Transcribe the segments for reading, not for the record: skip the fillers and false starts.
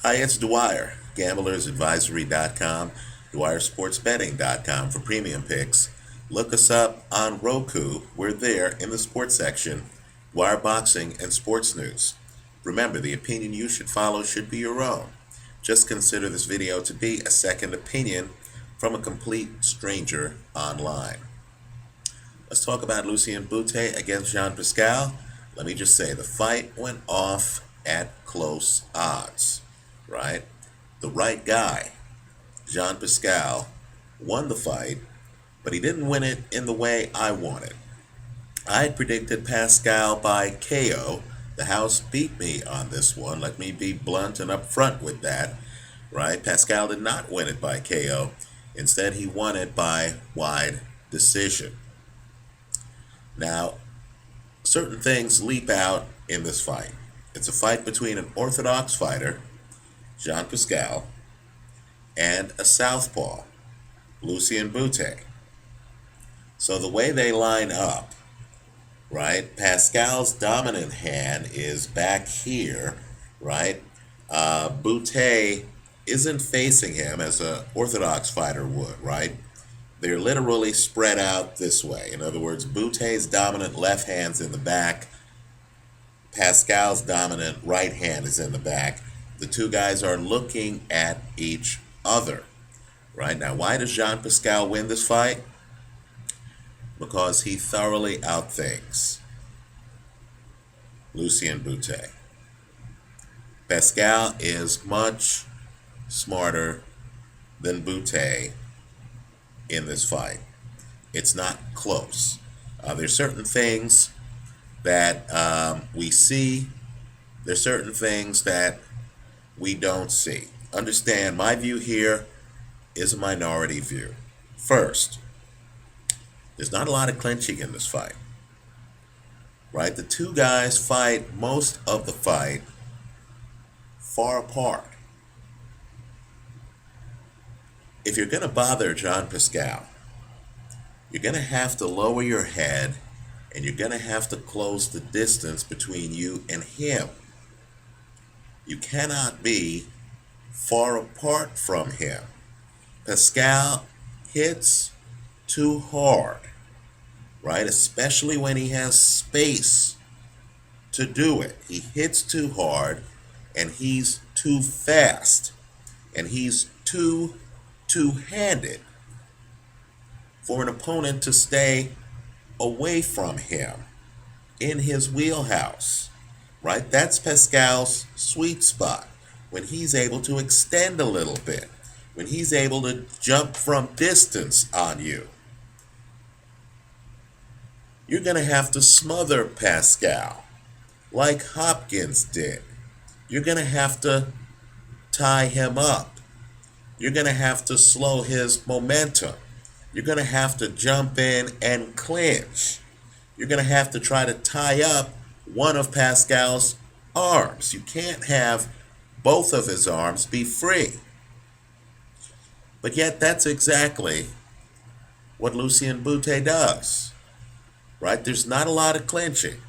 Hi, it's Dwyer, gamblersadvisory.com, dwyersportsbetting.com for premium picks. Look us up on Roku. We're there in the sports section, Dwyer Boxing and Sports News. Remember, the opinion you should follow should be your own. Just consider this video to be a second opinion from a complete stranger online. Let's talk about Lucian Bute against Jean Pascal. Let me just say, the fight went off at close odds, right? The right guy, Jean Pascal, won the fight, but he didn't win it in the way I wanted. I had predicted Pascal by KO. The house beat me on this one. Let me be blunt and upfront with that, right? Pascal did not win it by KO. Instead, he won it by wide decision. Now, certain things leap out in this fight. It's a fight between an orthodox fighter, Jean Pascal, and a southpaw, Lucian Bute. So the way they line up, right? Pascal's dominant hand is back here, right? Bute isn't facing him as an orthodox fighter would, right? They're literally spread out this way. In other words, Bute's dominant left hand's in the back. Pascal's dominant right hand is in the back. The two guys are looking at each other. Right now, why does Jean Pascal win this fight? Because he thoroughly outthinks Lucian Bute. Pascal is much smarter than Bute in this fight. It's not close. There's certain things that we see. There's certain things that we don't see. Understand, my view here is a minority view. First, there's not a lot of clinching in this fight, right? The two guys fight most of the fight far apart. If you're going to bother Jean Pascal, you're going to have to lower your head and you're going to have to close the distance between you and him. You cannot be far apart from him. Pascal hits too hard, right? Especially when he has space to do it. He hits too hard and he's too fast and he's too two-handed for an opponent to stay away from him in his wheelhouse, right? That's Pascal's sweet spot, when he's able to extend a little bit, when he's able to jump from distance on you. You're going to have to smother Pascal like Hopkins did. You're going to have to tie him up. You're going to have to slow his momentum. You're going to have to jump in and clinch. You're going to have to try to tie up one of Pascal's arms. You can't have both of his arms be free. But yet that's exactly what Lucian Bute does, right? There's not a lot of clinching.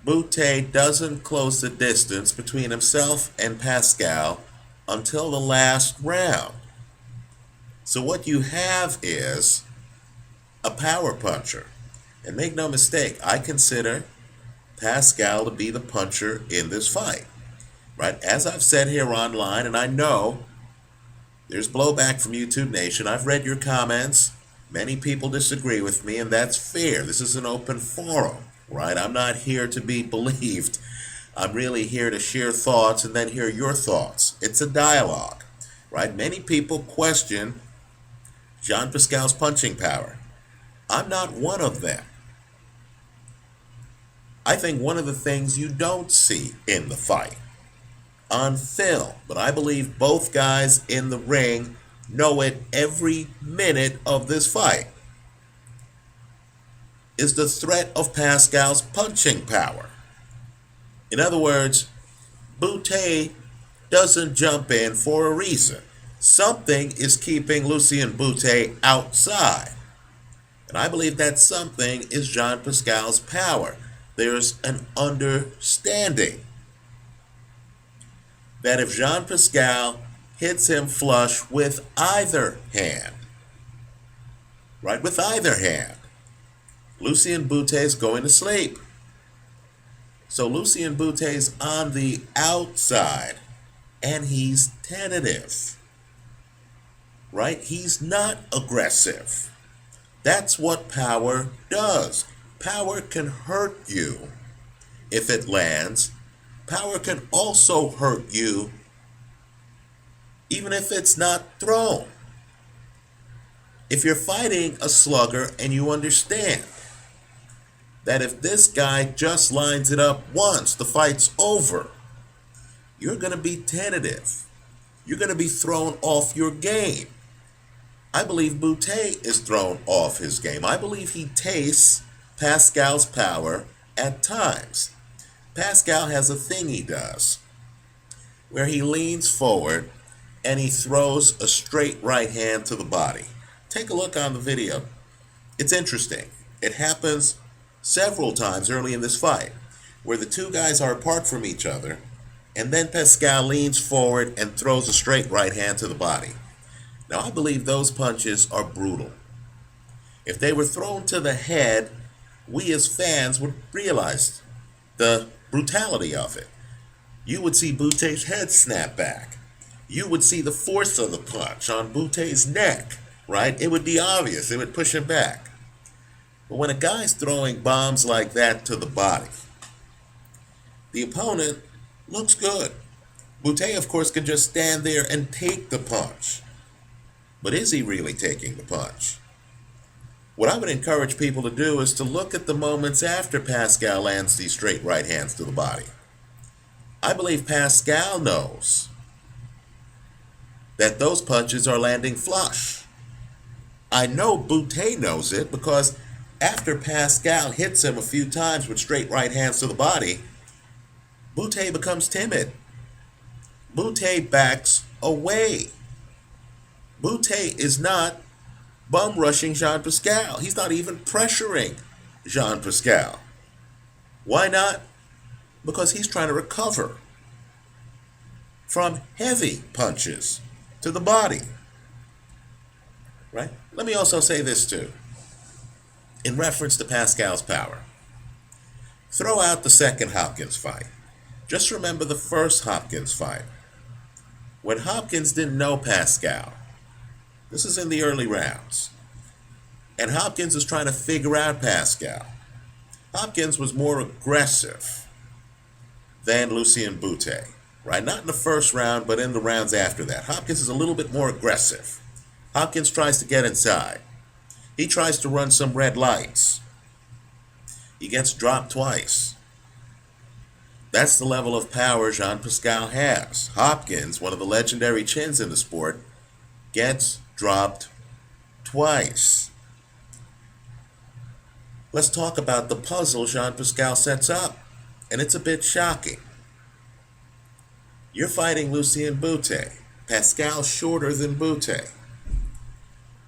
Bute doesn't close the distance between himself and Pascal until the last round. So what you have is a power puncher. And make no mistake, I consider Pascal to be the puncher in this fight, right? As I've said here online, and I know there's blowback from YouTube Nation. I've read your comments. Many people disagree with me, and that's fair. This is an open forum, right? I'm not here to be believed. I'm really here to share thoughts and then hear your thoughts. It's a dialogue, right? Many people question Jean Pascal's punching power. I'm not one of them. I think one of the things you don't see in the fight on film, but I believe both guys in the ring know it every minute of this fight, is the threat of Pascal's punching power. In other words, Bute doesn't jump in for a reason. Something is keeping Lucian Bute outside. And I believe that something is Jean Pascal's power. There's an understanding that if Jean Pascal hits him flush with either hand, right, with either hand, Lucian Bute is going to sleep. So Lucian Bute's on the outside, and he's tentative, right? He's not aggressive. That's what power does. Power can hurt you if it lands. Power can also hurt you even if it's not thrown. If you're fighting a slugger and you understand that if this guy just lines it up once, the fight's over, you're going to be tentative. You're going to be thrown off your game. I believe Bute is thrown off his game. I believe he tastes Pascal's power at times. Pascal has a thing he does where he leans forward and he throws a straight right hand to the body. Take a look on the video. It's interesting. It happens several times early in this fight where the two guys are apart from each other, and then Pascal leans forward and throws a straight right hand to the body. Now, I believe those punches are brutal. If they were thrown to the head, we as fans would realize the brutality of it. You would see Bute's head snap back. You would see the force of the punch on Bute's neck, right? It would be obvious. It would push him back. But when a guy's throwing bombs like that to the body, the opponent looks good. Bute, of course, can just stand there and take the punch. But is he really taking the punch? What I would encourage people to do is to look at the moments after Pascal lands these straight right hands to the body. I believe Pascal knows that those punches are landing flush. I know Bute knows it because after Pascal hits him a few times with straight right hands to the body, Bute becomes timid. Bute backs away. Bute is not bum rushing Jean Pascal. He's not even pressuring Jean Pascal. Why not? Because he's trying to recover from heavy punches to the body. Right? Let me also say this too. In reference to Pascal's power. Throw out the second Hopkins fight. Just remember the first Hopkins fight. When Hopkins didn't know Pascal, this is in the early rounds, and Hopkins is trying to figure out Pascal. Hopkins was more aggressive than Lucian Bute, right? Not in the first round, but in the rounds after that. Hopkins is a little bit more aggressive. Hopkins tries to get inside. He tries to run some red lights. He gets dropped twice. That's the level of power Jean Pascal has. Hopkins, one of the legendary chins in the sport, gets dropped twice. Let's talk about the puzzle Jean Pascal sets up, and it's a bit shocking. You're fighting Lucian Bute. Pascal's shorter than Bute.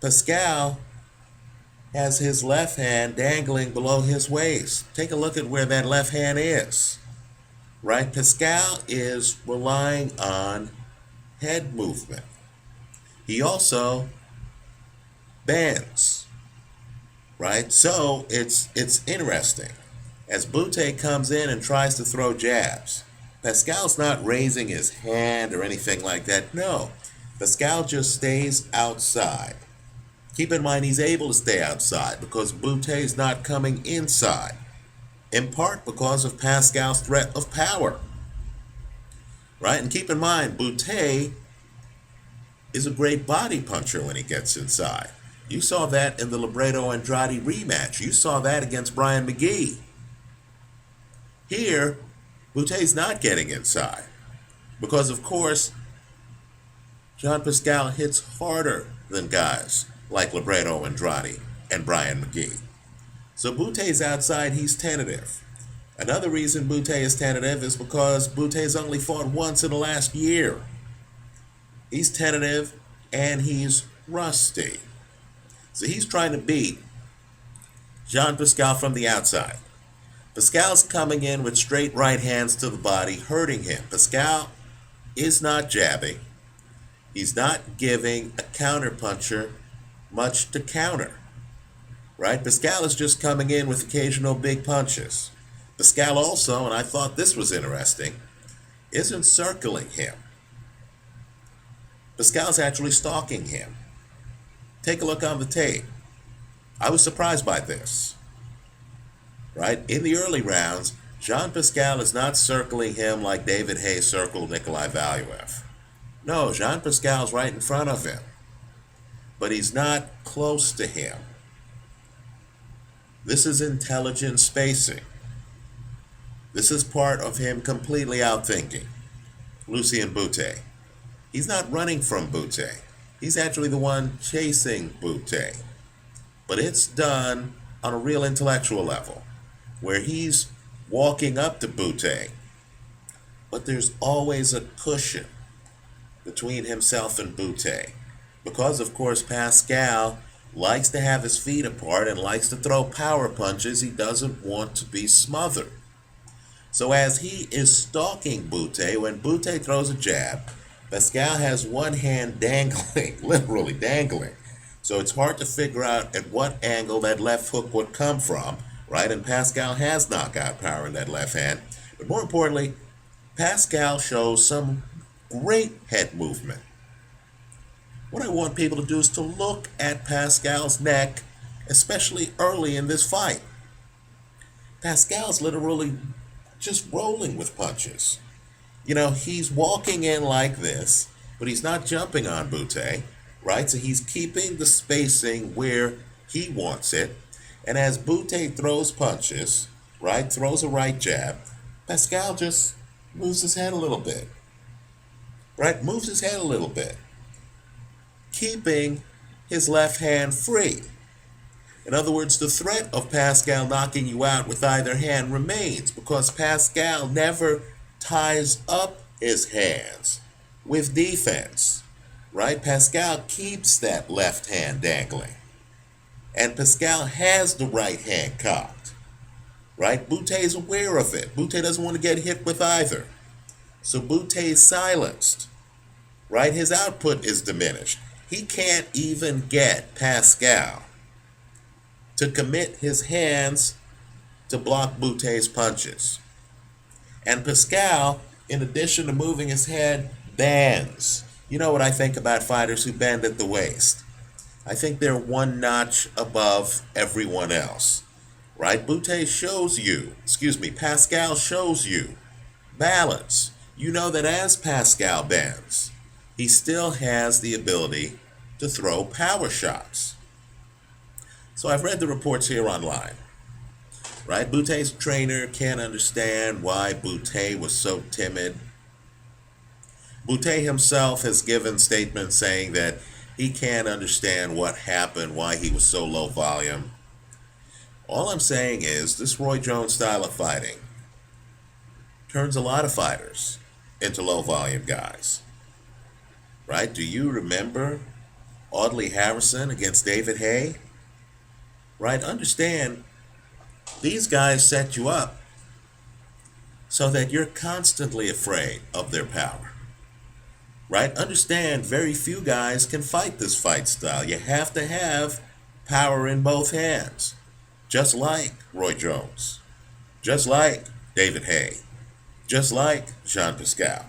Pascal has his left hand dangling below his waist. Take a look at where that left hand is. Right? Pascal is relying on head movement. He also bends. Right? So it's interesting. As Bute comes in and tries to throw jabs, Pascal's not raising his hand or anything like that. No. Pascal just stays outside. Keep in mind he's able to stay outside because Bute's not coming inside, in part because of Pascal's threat of power. Right? And keep in mind, Bute is a great body puncher when he gets inside. You saw that in the Libredo-Andrade rematch. You saw that against Brian McGee. Here, Bute's not getting inside because, of course, Jean Pascal hits harder than guys like Libredo-Andrade and Brian McGee. So Bute's outside, he's tentative. Another reason Bute is tentative is because Bute's only fought once in the last year. He's tentative and he's rusty. So he's trying to beat Jean Pascal from the outside. Pascal's coming in with straight right hands to the body, hurting him. Pascal is not jabbing. He's not giving a counterpuncher much to counter, right? Pascal is just coming in with occasional big punches. Pascal also, and I thought this was interesting, isn't circling him. Pascal's actually stalking him. Take a look on the tape. I was surprised by this, right? In the early rounds, Jean Pascal is not circling him like David Haye circled Nikolai Valuev. No, Jean Pascal's right in front of him, but he's not close to him. This is intelligent spacing. This is part of him completely outthinking Lucian Bute. He's not running from Bute. He's actually the one chasing Bute. But it's done on a real intellectual level, where he's walking up to Bute, but there's always a cushion between himself and Bute. Because, of course, Pascal likes to have his feet apart and likes to throw power punches. He doesn't want to be smothered. So as he is stalking Bute, when Bute throws a jab, Pascal has one hand dangling, literally dangling. So it's hard to figure out at what angle that left hook would come from, right? And Pascal has knockout power in that left hand. But more importantly, Pascal shows some great head movement. What I want people to do is to look at Pascal's neck, especially early in this fight. Pascal's literally just rolling with punches. You know, he's walking in like this, but he's not jumping on Bute, right? So he's keeping the spacing where he wants it. And as Bute throws punches, right, throws a right jab, Pascal just moves his head a little bit, right? Moves his head a little bit, keeping his left hand free. In other words, the threat of Pascal knocking you out with either hand remains because Pascal never ties up his hands with defense, right? Pascal keeps that left hand dangling. And Pascal has the right hand cocked, right? Bute is aware of it. Bute doesn't want to get hit with either. So Bute is silenced, right? His output is diminished. He can't even get Pascal to commit his hands to block Bute's punches. And Pascal, in addition to moving his head, bends. You know what I think about fighters who bend at the waist? I think they're one notch above everyone else, right? Pascal shows you balance. You know that as Pascal bends, he still has the ability to throw power shots. So I've read the reports here online, right? Bute's trainer can't understand why Bute was so timid. Bute himself has given statements saying that he can't understand what happened, why he was so low volume. All I'm saying is this Roy Jones style of fighting turns a lot of fighters into low volume guys, right? Do you remember Audley Harrison against David Haye? Right? Understand, these guys set you up so that you're constantly afraid of their power. Right? Understand, very few guys can fight this fight style. You have to have power in both hands. Just like Roy Jones. Just like David Haye. Just like Jean Pascal.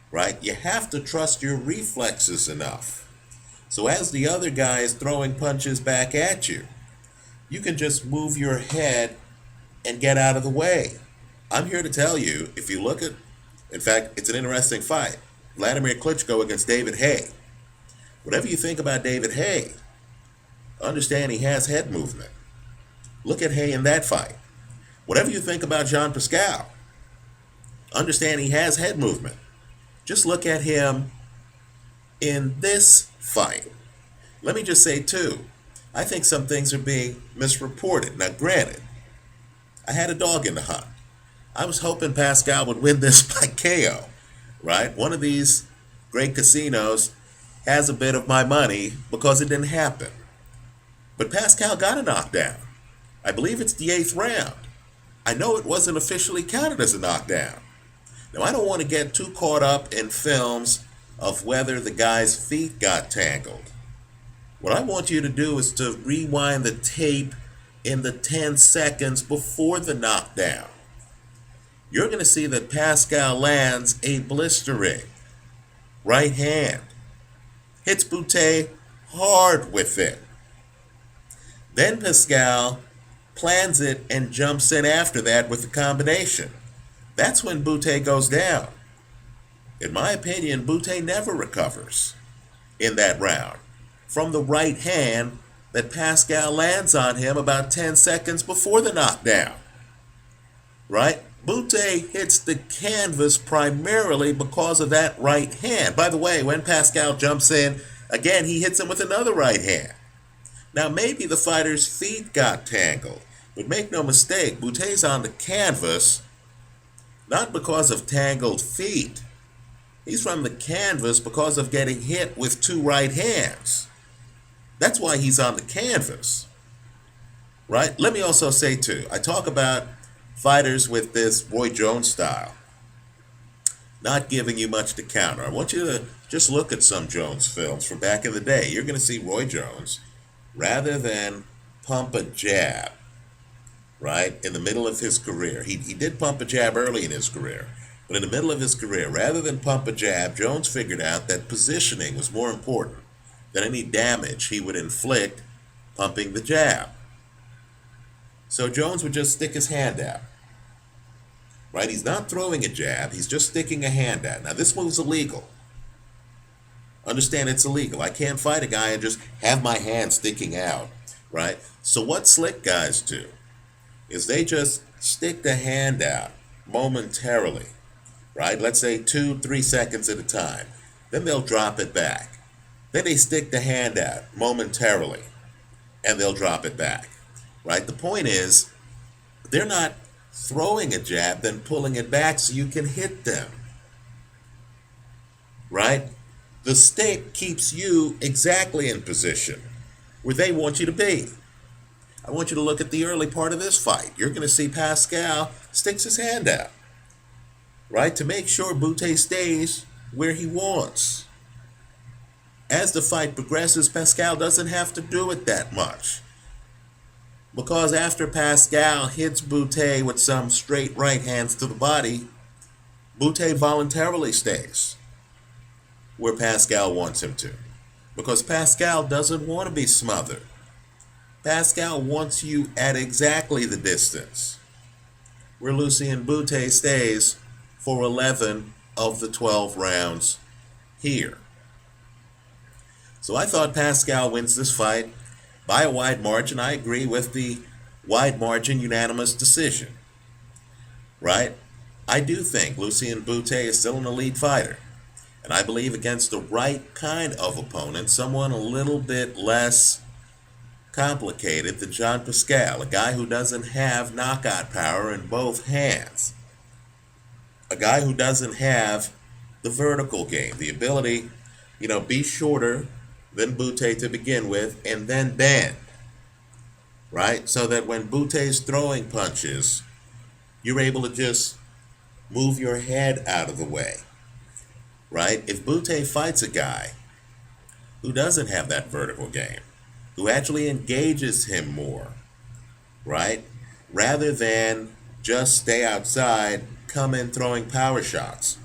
Right? You have to trust your reflexes enough. So as the other guy is throwing punches back at you, you can just move your head and get out of the way. I'm here to tell you, if you look at, in fact, it's an interesting fight. Vladimir Klitschko against David Haye. Whatever you think about David Haye, understand he has head movement. Look at Haye in that fight. Whatever you think about Jean Pascal, understand he has head movement. Just look at him in this fight. Let me just say, too, I think some things are being misreported. Now, granted, I had a dog in the hunt. I was hoping Pascal would win this by KO, right? One of these great casinos has a bit of my money because it didn't happen. But Pascal got a knockdown. I believe it's the 8th round. I know it wasn't officially counted as a knockdown. Now, I don't want to get too caught up in films of whether the guy's feet got tangled. What I want you to do is to rewind the tape in the 10 seconds before the knockdown. You're going to see that Pascal lands a blistering right hand, hits Bute hard with it. Then Pascal plans it and jumps in after that with the combination. That's when Bute goes down. In my opinion, Bute never recovers in that round from the right hand that Pascal lands on him about 10 seconds before the knockdown. Right? Bute hits the canvas primarily because of that right hand. By the way, when Pascal jumps in, again, he hits him with another right hand. Now, maybe the fighter's feet got tangled, but make no mistake, Bute's on the canvas not because of tangled feet. He's from the canvas because of getting hit with two right hands. That's why he's on the canvas, right? Let me also say, too, I talk about fighters with this Roy Jones style, not giving you much to counter. I want you to just look at some Jones films from back in the day. You're going to see Roy Jones, rather than pump a jab, right, in the middle of his career. He did pump a jab early in his career, but in the middle of his career, rather than pump a jab, Jones figured out that positioning was more important than any damage he would inflict pumping the jab. So Jones would just stick his hand out, right? He's not throwing a jab, he's just sticking a hand out. Now, this move's illegal. Understand, it's illegal. I can't fight a guy and just have my hand sticking out, right? So what slick guys do is they just stick the hand out momentarily, right? Let's say 2-3 seconds at a time. Then they'll drop it back. Then they stick the hand out momentarily, and they'll drop it back, right? The point is, they're not throwing a jab, then pulling it back so you can hit them, right? The stick keeps you exactly in position where they want you to be. I want you to look at the early part of this fight. You're going to see Pascal sticks his hand out, right, to make sure Bute stays where he wants. As the fight progresses, Pascal doesn't have to do it that much, because after Pascal hits Bute with some straight right hands to the body, Bute voluntarily stays where Pascal wants him to, because Pascal doesn't want to be smothered. Pascal wants you at exactly the distance where Lucian Bute stays for 11 of the 12 rounds here. So I thought Pascal wins this fight by a wide margin. I agree with the wide margin unanimous decision, right? I do think Lucian Bute is still an elite fighter. And I believe against the right kind of opponent, someone a little bit less complicated than Jean Pascal, a guy who doesn't have knockout power in both hands, a guy who doesn't have the vertical game, the ability, be shorter than Bute to begin with and then bend, right? So that when Bute's throwing punches, you're able to just move your head out of the way. Right? If Bute fights a guy who doesn't have that vertical game, who actually engages him more, right? Rather than just stay outside, come in throwing power shots.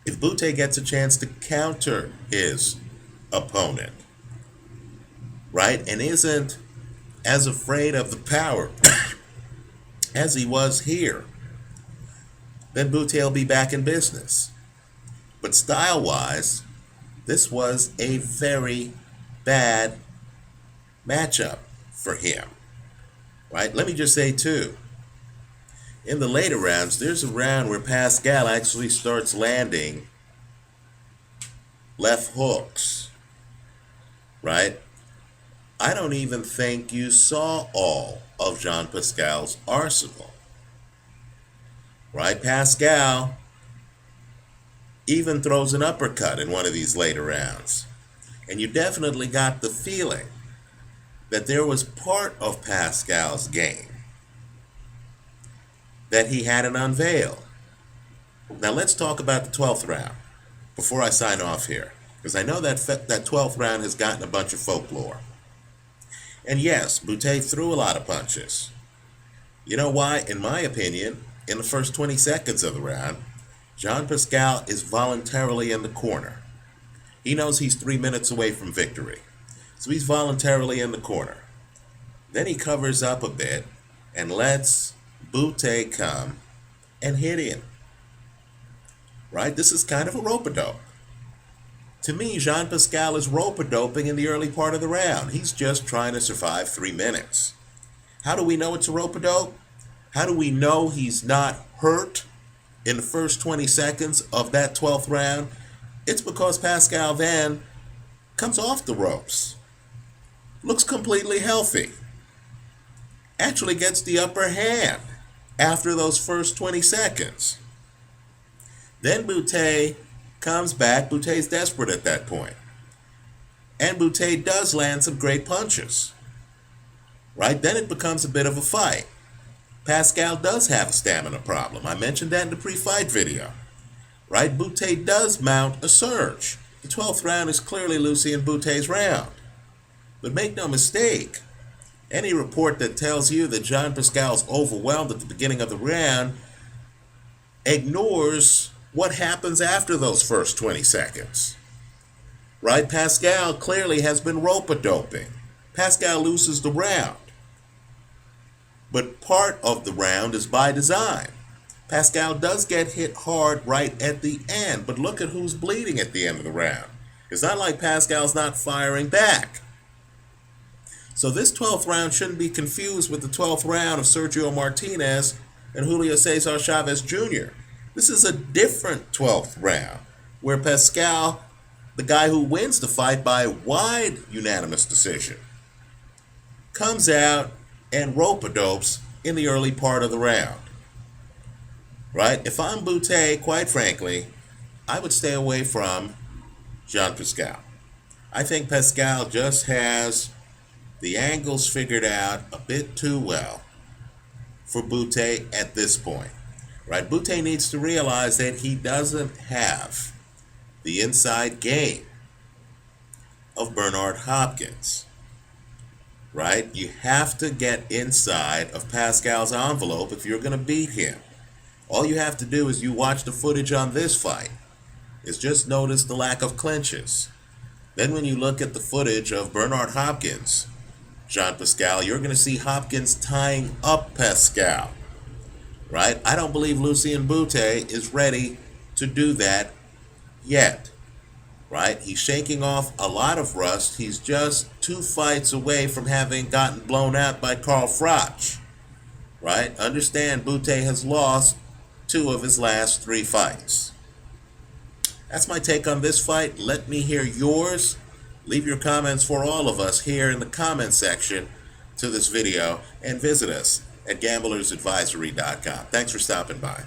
If Bute gets a chance to counter his opponent, right? And isn't as afraid of the power as he was here, then Bute will be back in business. But style-wise, this was a very bad matchup for him, right? Let me just say, too, in the later rounds, there's a round where Pascal actually starts landing left hooks, right? I don't even think you saw all of Jean Pascal's arsenal. Right? Pascal even throws an uppercut in one of these later rounds. And you definitely got the feeling that there was part of Pascal's game that he hadn't unveiled. Now let's talk about the 12th round before I sign off here, because I know that 12th round has gotten a bunch of folklore. And yes, Bute threw a lot of punches. You know why? In my opinion, in the first 20 seconds of the round, Jean Pascal is voluntarily in the corner. He knows he's 3 minutes away from victory, so he's voluntarily in the corner. Then he covers up a bit and lets Bute come and hit him. Right? This is kind of a rope-a-dope. To me, Jean Pascal is rope-a-doping in the early part of the round. He's just trying to survive 3 minutes. How do we know it's a rope-a-dope? How do we know he's not hurt in the first 20 seconds of that 12th round? It's because Pascal then comes off the ropes, looks completely healthy, actually gets the upper hand after those first 20 seconds. Then Bute comes back. Bute's desperate at that point. And Bute does land some great punches. Right? Then it becomes a bit of a fight. Pascal does have a stamina problem. I mentioned that in the pre-fight video. Right? Bute does mount a surge. The 12th round is clearly Lucian Bute's round. But make no mistake, any report that tells you that Jean Pascal's overwhelmed at the beginning of the round ignores what happens after those first 20 seconds. Right? Pascal clearly has been rope-a-doping. Pascal loses the round. But part of the round is by design. Pascal does get hit hard right at the end, but look at who's bleeding at the end of the round. It's not like Pascal's not firing back. So this 12th round shouldn't be confused with the 12th round of Sergio Martinez and Julio Cesar Chavez Jr. This is a different 12th round, where Pascal, the guy who wins the fight by a wide unanimous decision, comes out and rope-a-dopes in the early part of the round. Right? If I'm Bute, quite frankly, I would stay away from Jean Pascal. I think Pascal just has the angles figured out a bit too well for Bute at this point. Right? Bute needs to realize that he doesn't have the inside game of Bernard Hopkins. Right? You have to get inside of Pascal's envelope if you're going to beat him. All you have to do is you watch the footage on this fight, is just notice the lack of clinches. Then when you look at the footage of Bernard Hopkins, Jean Pascal, you're going to see Hopkins tying up Pascal. Right? I don't believe Lucian Bute is ready to do that yet. Right? He's shaking off a lot of rust. He's just 2 fights away from having gotten blown out by Carl Froch. Right? Understand, Bute has lost 2 of his last 3 fights. That's my take on this fight. Let me hear yours. Leave your comments for all of us here in the comment section to this video, and visit us at gamblersadvisory.com. Thanks for stopping by.